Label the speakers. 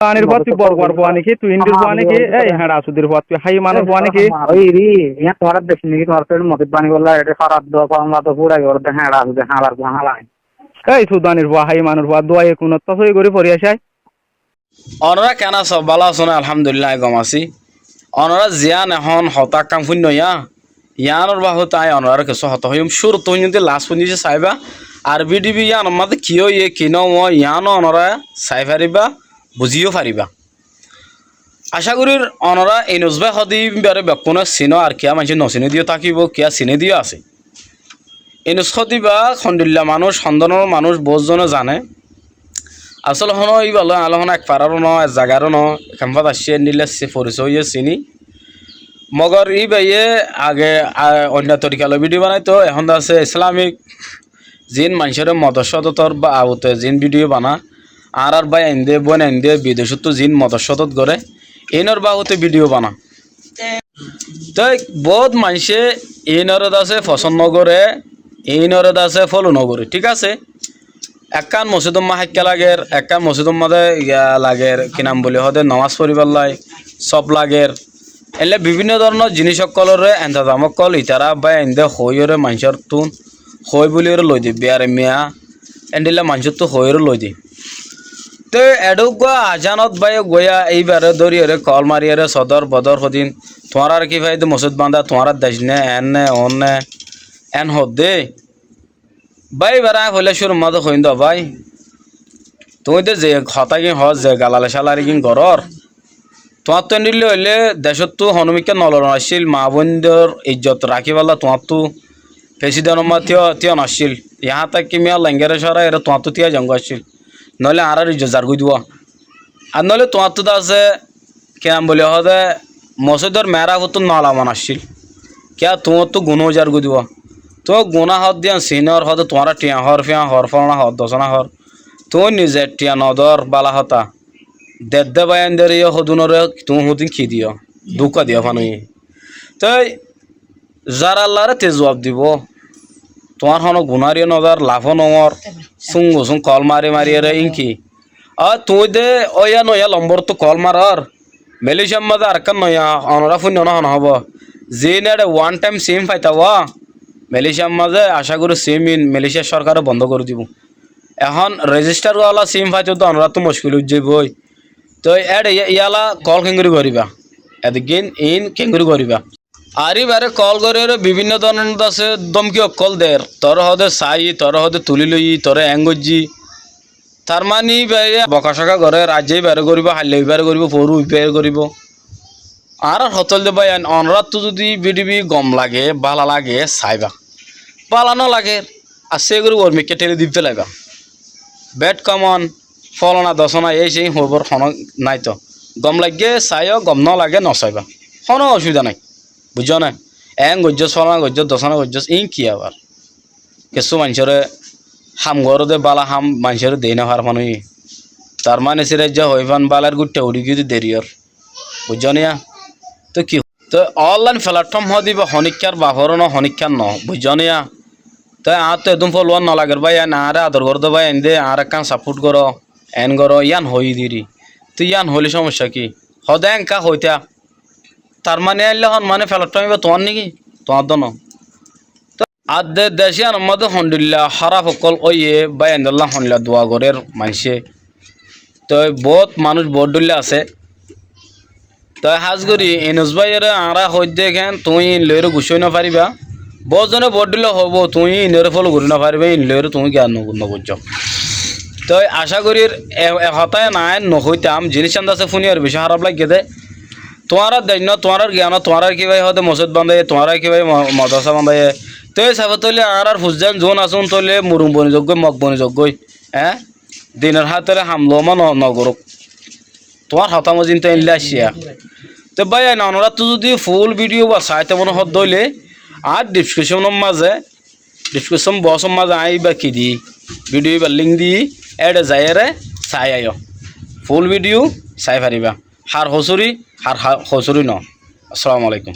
Speaker 1: আনির পর তুই বরবার পোয়া নাকি তুই ইন্ডির পোয়া নাকি এই হ্যাঁ আসুদের পর তুই হাই মানুষ পোয়া নাকি
Speaker 2: ওই রি ইয়া তোমার দেখি নাকি তোমার তো মতে পানি বললা এটা ফারাদ দো পাওয়া তো পুরা করে হ্যাঁ আসুদে হালার পোয়া হালাই
Speaker 1: এই সুদানির পোয়া হাই মানুষ পোয়া দোয়া কোন তসই করে পড়ি আসাই
Speaker 3: অনরা কেন সব বালা শোনে আলহামদুলিল্লাহ গম আছি অনরা জিয়ান এখন হতাক কাম শূন্য ইয়ানোর বাহু তাই অনরার কিছু হত হইম সুর তুই যদি লাস্ট পর্যন্ত চাইবা আর বিডিবি ইয়ান মাঝে কিয় ইয়ে কিন ইয়ানো অনরা চাই পারিবা বুঝিও পারিবা আশা করি অনরা এই নজবা সদি বারে বেকুনে চিনো আর কিয়া মানুষ নচিনে দিও থাকিব কিয়া চিনে দিও আছে এই নজ সদিবা খন্দিল্লা মানুষ সন্দনৰ মানুষ বহুজনে জানে আসলে হন এই বলো আলোহন এক পাড়ারও ন এক জায়গারও ন এখানপাত আসছে নিলে পরিচয় চিনি মগর ই বাইয়ে আগে অন্য তরিকালো ভিডিও বানাই তো এখন আছে ইসলামিক জিন মানুষের মদস্বতর বা আবতে জিন ভিডিও বানা আর বাই আইন দে বোন আইন দে বিদেশত জিন মদস্বতত করে এনর বাহুতে ভিডিও বানা তো বহুত মানুষে এইনরদ আছে পছন্দ নগরে এইনরদ আছে ফলো নগরে ঠিক আছে একান মসজিদম্মা হাক্কা লাগের একান মসজিদম্মাদে লাগের কি নাম বলি হদে নমাজ পড়িবার লাই সব লাগের এলে বিভিন্ন ধরনের জিনিস সকলরে এন্তাজামক কল ইতারা বা এন্দে হইরে মানুষের তুন হই বলি লই দি বিয়ারে মিয়া এন্ডিলে মানুষের তো হইরে লই দি তো এডুক আজানত বাই গয়া এইবারে দরিয়ারে কল মারিয়ারে সদর বদর হদিন তোমার আর কি ভাই মসজিদ বান্ধা তোমার দেশ নে এন নে অন নে এন হদ দে বাই বেড়া হইলে সুর মতো হইন দো ভাই তুমি তো যে হতা কি হজ যে গালালে সালারি কিন ঘরর তোমার তো নিলে হইলে দেশত তো হনুমিকা নলর আসছিল মা বোনদের ইজ্জত রাখি পাল্লা তোমার তো প্রেসিডেন্ট মা তিয় নাসছিল ইহা তাক কিমিয়া লেঙ্গেরে সরা এরা তোমার তো তিয়া জঙ্গ আসছিল নইলে আর ইজ্জত জার গই দিব আর নইলে তোমার তো আছে কেন বলে হদে মসজিদের মেরা হতো নলা মান আসছিল কিয়া তোমার তো গুণ জার গই দিব তো গুণা হদ দিয়া সিনিয়র হদ তোমার টিয়া হর ফিয়া হর ফলনা হর দশনা হর তুই নিজে টিয়া নদর বালা হতা দেদে বায়ান দের ইয়ে হদুনরে তুমি হদিন খি দিও দুকা দিও ফানুই তাই যার আল্লাহরে তে জবাব দিব তোমার হন গুণারিও নদর লাভ নমর সুঙ্গু সুং কল মারি মারিয়ে ইনকি আর তুই দে ওয়া নয়া লম্বর তো কল মারার মেলিশিয়ার মাঝে আর কান নয়া অনরা ফুন্য না হব যে নেড়ে ওয়ান টাইম সিম পাইতাবা মালয়েশিয়ার মাঝে আশা করি সিম ইন মালয়েশিয়ার সরকারে বন্ধ করে দিব এখন রেজিস্টার ওয়ালা সিম পাইতে তো আমরা তো মুশকিল হয়ে যাবই তো এড ইয়ালা কল কেঙ্গুরি করিবা এদিন ইন কেঙ্গুরি করিবা আর এবারে কল করে বিভিন্ন ধরনের আছে দমকি কল দের তোর হদে চাই তোর হদে তুলি লই তোর এঙ্গজি তার মানে বকা সকা করে রাজ্যেই বের করিব হাল্লেই বের করিব পরু বের করিব আর হতল দে ভাই অনরাত তো যদি বিডিবি গম লাগে বালা লাগে চাইবা পালানো লাগে আর সেগুলো কর্মীকে ঠেলে দিতে লাগা বেড কমন ফলনা দশনা এই সেই হবর হন নাই তো গম লাগে চাইও গম ন লাগে নচাইবা কোনো অসুবিধা নাই বুঝছো না এং গজ্জ ফলনা গজ্জ দশনা গজ্জ ইং কি আবার কিছু মানুষরে হাম ঘর দে বালা হাম মানুষের দেই না হার মানুষ তার মানে সে রাজ্য হইফান বালার গুটটা উড়ি গিয়ে দেরিয়র বুঝছো নিয়া তো কি তো অনলাইন প্ল্যাটফর্ম হদি বা হনিক্ষার বাহর ন হনিক্ষার ন বুঝছো নিয়া তো আর তো একদম ফলোয়ার ন লাগের ভাই আরে আদর করতো ভাই এন দে আর কান সাপোর্ট করো এন করো ইয়ান হই দিরি তুই ইয়ান হলি সমস্যা কি হদে এঙ্কা হইতা তার মানে আনলে হন মানে প্ল্যাটফর্ম বা তোমার নাকি তোমার দন তো আর দেশে আমাদের হন্ডিল্লা হারা সকল ওয়ে বা এন্দল্লা হন্ডিল্লা দোয়া ঘরের মানুষে তো বহুত মানুষ বড়ডুল্লা আছে তো হাজ করি এনুজ ভাইয়ের আরা হইতে দেখেন তুই ইনলের গুছাই না পারিবা বহুজনে বড়ডুল্লা হব তুই ইনের ফলো ঘুরি না পারিবা ইনলের তুমি জ্ঞান নবুঝ তো আশা করি হতায় নাই নহইতাম জিনিস আছে ফুনি আর বেশি খারাপ লাগে দে তোমার দেন তোমার জ্ঞান তোমার কি ভাই হতে মসজিদ বান্ধে তোমার কি ভাই মদরসা বান্ধে তো এই সাবে তলে আর ফুজান জোন আসুন তলে মুরুম বনি যোগ্য মগ বনি যোগ্য হ্যাঁ দিনের হাতের হামলো মা নগরক তোমার হতা মজিন তো এনলে আসিয়া তো ভাই নরা তো যদি ফুল ভিডিও বা চাইতে মনে হত দইলে আর ডিসক্রিপশনের মাঝে ডিসক্রিপশন বক্সের মাঝে আইবা কি দি ভিডিও বা লিঙ্ক দি এডে যাইরে চাই আইও ফুল ভিডিও চাই পারিবা হার হসুরি হার হসুরি ন আসসালামু আলাইকুম।